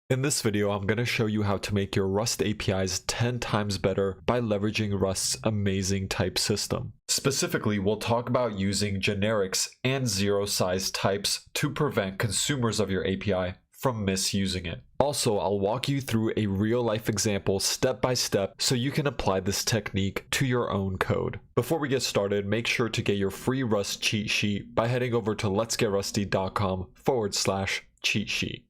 In this video, I'm going to show you how to make your Rust APIs 10 times better by leveraging Rust's amazing type system. Specifically, we'll talk about using generics and zero-size types to prevent consumers of your API from misusing it. Also, I'll walk you through a real-life example step by step so you can apply this technique to your own code. Before we get started, make sure to get your free Rust cheat sheet by heading over to letsgetrusty.com/cheat sheet.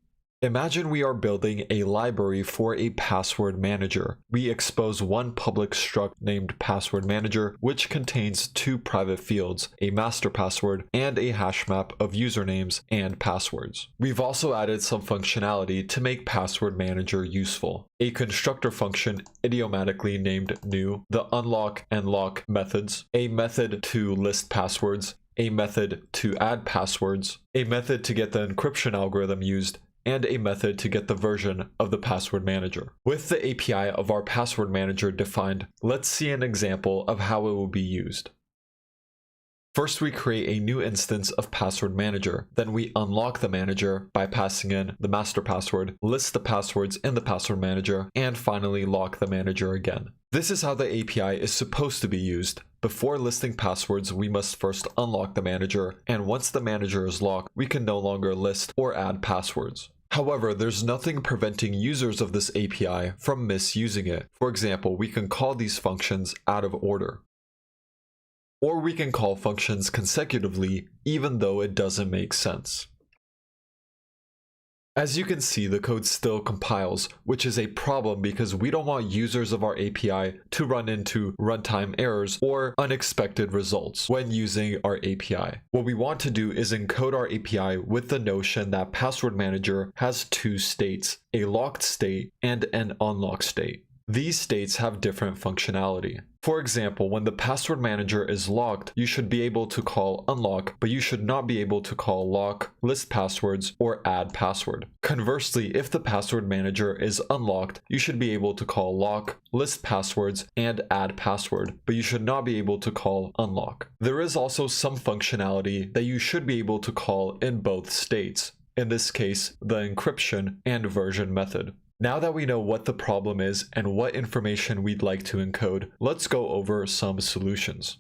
Imagine we are building a library for a password manager. We expose one public struct named password manager, which contains two private fields, a master password and a hash map of usernames and passwords. We've also added some functionality to make password manager useful. A constructor function idiomatically named new, the unlock and lock methods, a method to list passwords, a method to add passwords, a method to get the encryption algorithm used, and a method to get the version of the password manager. With the API of our password manager defined, let's see an example of how it will be used. First, we create a new instance of password manager. Then we unlock the manager by passing in the master password, list the passwords in the password manager, and finally lock the manager again. This is how the API is supposed to be used. Before listing passwords, we must first unlock the manager, and once the manager is locked, we can no longer list or add passwords. However, there's nothing preventing users of this API from misusing it. For example, we can call these functions out of order. Or we can call functions consecutively, even though it doesn't make sense. As you can see, the code still compiles, which is a problem because we don't want users of our API to run into runtime errors or unexpected results when using our API. What we want to do is encode our API with the notion that password manager has two states, a locked state and an unlocked state. These states have different functionality. For example, when the password manager is locked, you should be able to call unlock, but you should not be able to call lock, list passwords, or add password. Conversely, if the password manager is unlocked, you should be able to call lock, list passwords, and add password, but you should not be able to call unlock. There is also some functionality that you should be able to call in both states, in this case, the encryption and version method. Now that we know what the problem is and what information we'd like to encode, let's go over some solutions.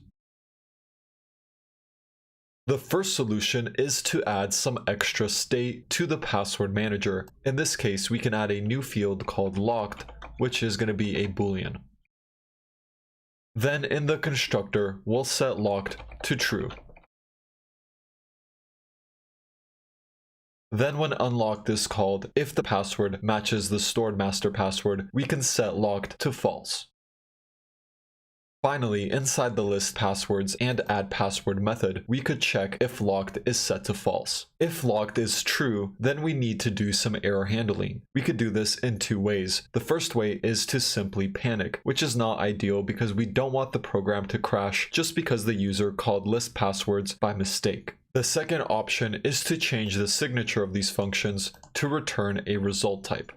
The first solution is to add some extra state to the password manager. In this case, we can add a new field called locked, which is going to be a boolean. Then in the constructor, we'll set locked to true. Then when unlocked is called, if the password matches the stored master password, we can set locked to false. Finally, inside the list passwords and add password method, we could check if locked is set to false. If locked is true, then we need to do some error handling. We could do this in two ways. The first way is to simply panic, which is not ideal because we don't want the program to crash just because the user called list passwords by mistake. The second option is to change the signature of these functions to return a result type.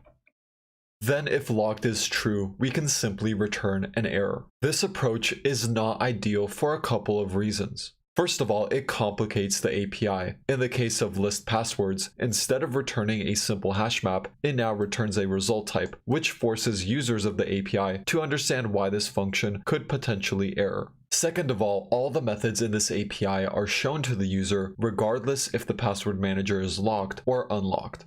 Then if locked is true, we can simply return an error. This approach is not ideal for a couple of reasons. First of all, it complicates the API. In the case of list passwords, instead of returning a simple hash map, it now returns a result type, which forces users of the API to understand why this function could potentially error. Second of all the methods in this API are shown to the user regardless if the password manager is locked or unlocked.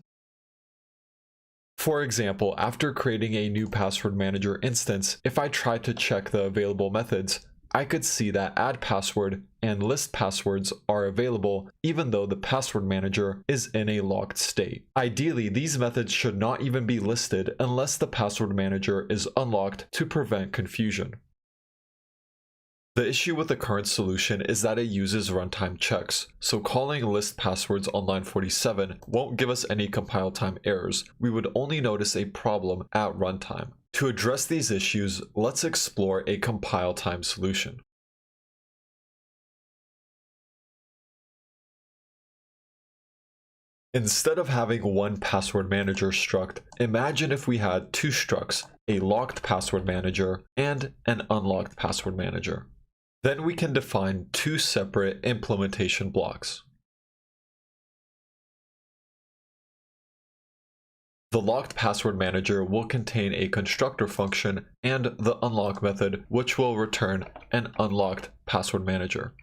For example, after creating a new password manager instance, if I try to check the available methods, I could see that add password and list passwords are available even though the password manager is in a locked state. Ideally, these methods should not even be listed unless the password manager is unlocked to prevent confusion. The issue with the current solution is that it uses runtime checks, so calling list passwords on line 47 won't give us any compile time errors. We would only notice a problem at runtime. To address these issues, let's explore a compile time solution. Instead of having one password manager struct, imagine if we had two structs, a locked password manager and an unlocked password manager. Then we can define two separate implementation blocks. The locked password manager will contain a constructor function and the unlock method, which will return an unlocked password manager.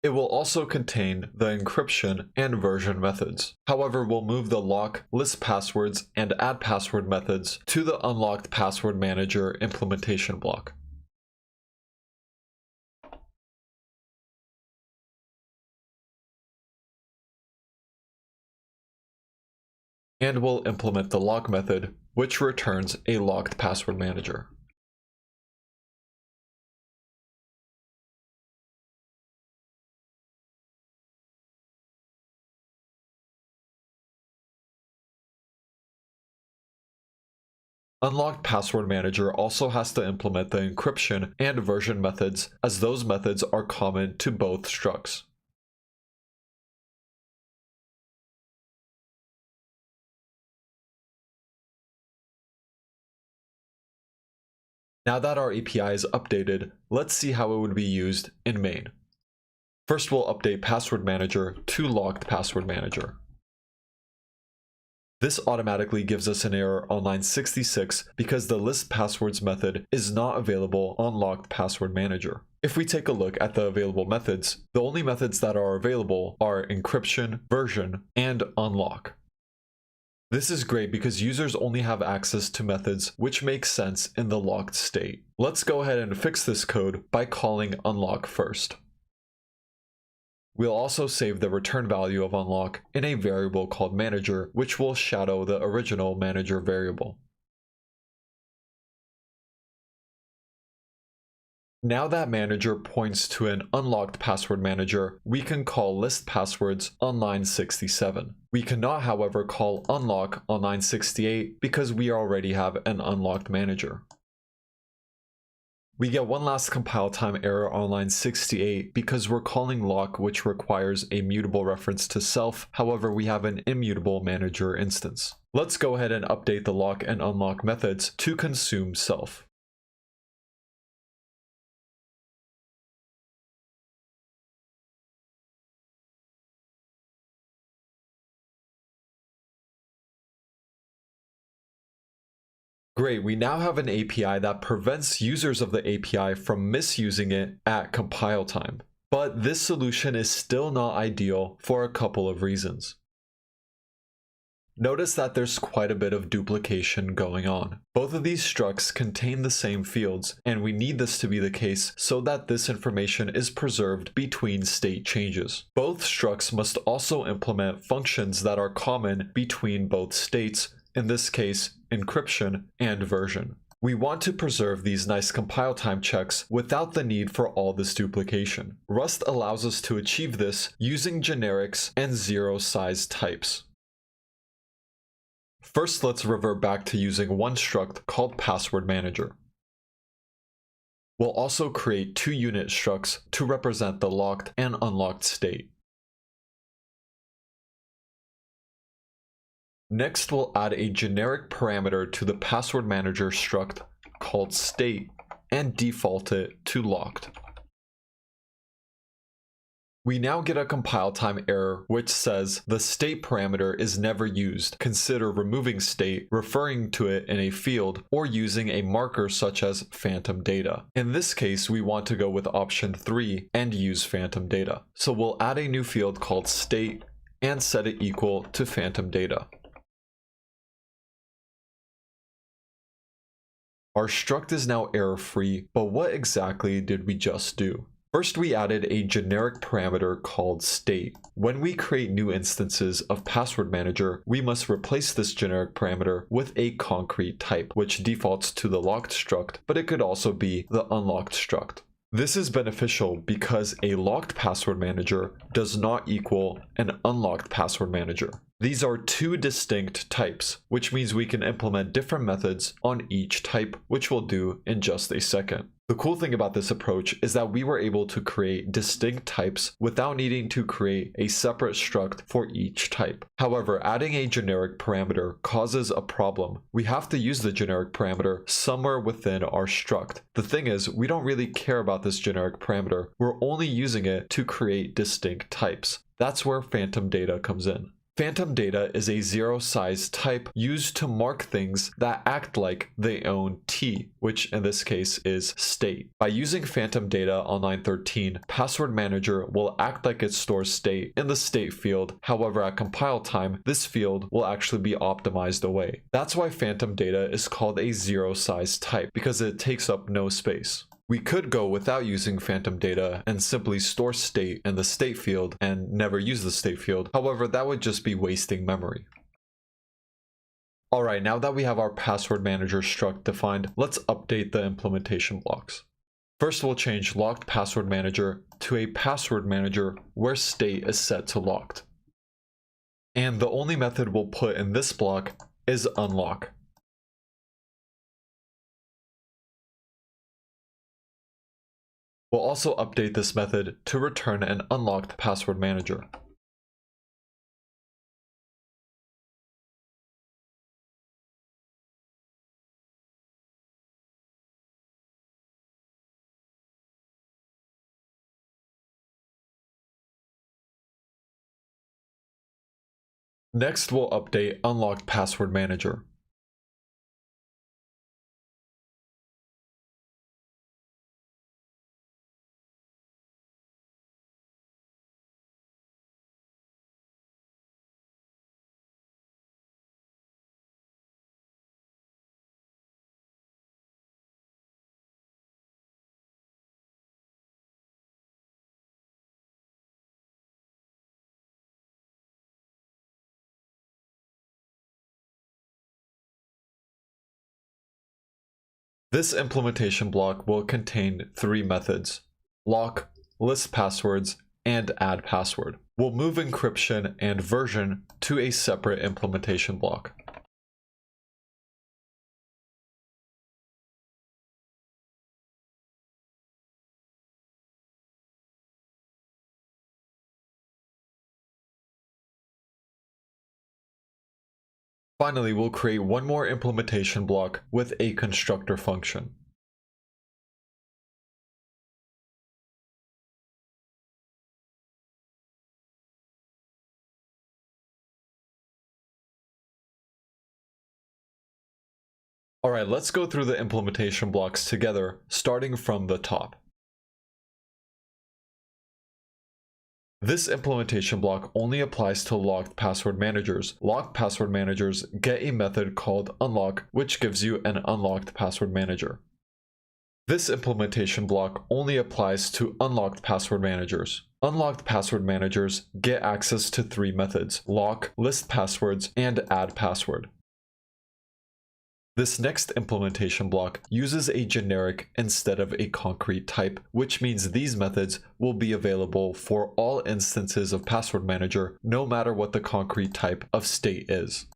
It will also contain the encryption and version methods. However, we'll move the lock, list passwords, and add password methods to the unlocked password manager implementation block. And we'll implement the lock method, which returns a locked password manager. Unlocked password manager also has to implement the encryption and version methods, as those methods are common to both structs. Now that our API is updated, let's see how it would be used in main. First, we'll update password manager to locked password manager. This automatically gives us an error on line 66 because the list passwords method is not available on locked password manager. If we take a look at the available methods, the only methods that are available are encryption, version, and unlock. This is great because users only have access to methods which make sense in the locked state. Let's go ahead and fix this code by calling unlock first. We'll also save the return value of unlock in a variable called manager, which will shadow the original manager variable. Now that manager points to an unlocked password manager, we can call list passwords on line 67. We cannot, however, call unlock on line 68 because we already have an unlocked manager. We get one last compile time error on line 68 because we're calling lock, which requires a mutable reference to self. However, we have an immutable manager instance. Let's go ahead and update the lock and unlock methods to consume self. Great, we now have an API that prevents users of the API from misusing it at compile time. But this solution is still not ideal for a couple of reasons. Notice that there's quite a bit of duplication going on. Both of these structs contain the same fields, and we need this to be the case so that this information is preserved between state changes. Both structs must also implement functions that are common between both states, in this case, encryption and version. We want to preserve these nice compile time checks without the need for all this duplication. Rust allows us to achieve this using generics and zero-size types. First, let's revert back to using one struct called password manager. We'll also create two unit structs to represent the locked and unlocked state. Next, we'll add a generic parameter to the password manager struct called state and default it to locked. We now get a compile time error which says the state parameter is never used. Consider removing state, referring to it in a field, or using a marker such as phantom data. In this case, we want to go with option 3 and use phantom data. So we'll add a new field called state and set it equal to phantom data. Our struct is now error-free, but what exactly did we just do? First, we added a generic parameter called state. When we create new instances of password manager, we must replace this generic parameter with a concrete type, which defaults to the locked struct, but it could also be the unlocked struct. This is beneficial because a locked password manager does not equal an unlocked password manager. These are two distinct types, which means we can implement different methods on each type, which we'll do in just a second. The cool thing about this approach is that we were able to create distinct types without needing to create a separate struct for each type. However, adding a generic parameter causes a problem. We have to use the generic parameter somewhere within our struct. The thing is, we don't really care about this generic parameter. We're only using it to create distinct types. That's where phantom data comes in. Phantom data is a zero-size type used to mark things that act like they own t, which in this case is state. By using phantom data on line 13, Password Manager will act like it stores state in the state field. However, at compile time, this field will actually be optimized away. That's why phantom data is called a zero-size type, because it takes up no space. We could go without using phantom data and simply store state in the state field and never use the state field. However, that would just be wasting memory. Alright, now that we have our password manager struct defined, let's update the implementation blocks. First, we'll change locked password manager to a password manager where state is set to locked. And the only method we'll put in this block is unlock. We'll also update this method to return an unlocked password manager. Next, we'll update unlocked password manager. This implementation block will contain three methods: lock, list passwords, and add password. We'll move encryption and version to a separate implementation block. Finally, we'll create one more implementation block with a constructor function. Alright, let's go through the implementation blocks together, starting from the top. This implementation block only applies to locked password managers. Locked password managers get a method called unlock, which gives you an unlocked password manager. This implementation block only applies to unlocked password managers. Unlocked password managers get access to three methods: lock, list passwords, and add password. This next implementation block uses a generic instead of a concrete type, which means these methods will be available for all instances of Password Manager, no matter what the concrete type of state is.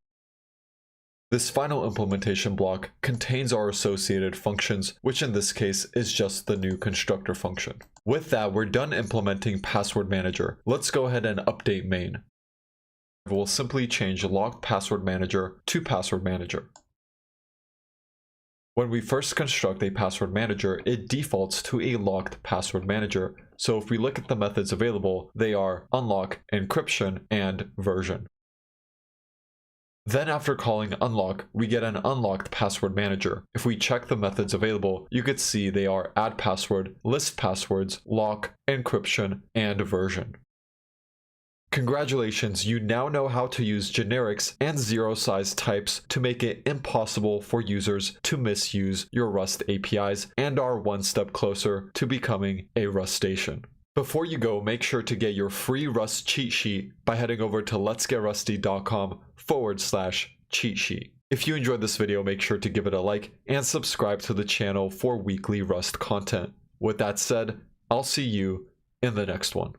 This final implementation block contains our associated functions, which in this case is just the new constructor function. With that, we're done implementing Password Manager. Let's go ahead and update main. We'll simply change locked password manager to password manager. When we first construct a password manager, it defaults to a locked password manager. So if we look at the methods available, they are unlock, encryption, and version. Then after calling unlock, we get an unlocked password manager. If we check the methods available, you could see they are add password, list passwords, lock, encryption, and version. Congratulations, you now know how to use generics and zero-size types to make it impossible for users to misuse your Rust APIs and are one step closer to becoming a Rustation. Before you go, make sure to get your free Rust cheat sheet by heading over to letsgetrusty.com/cheat sheet. If you enjoyed this video, make sure to give it a like and subscribe to the channel for weekly Rust content. With that said, I'll see you in the next one.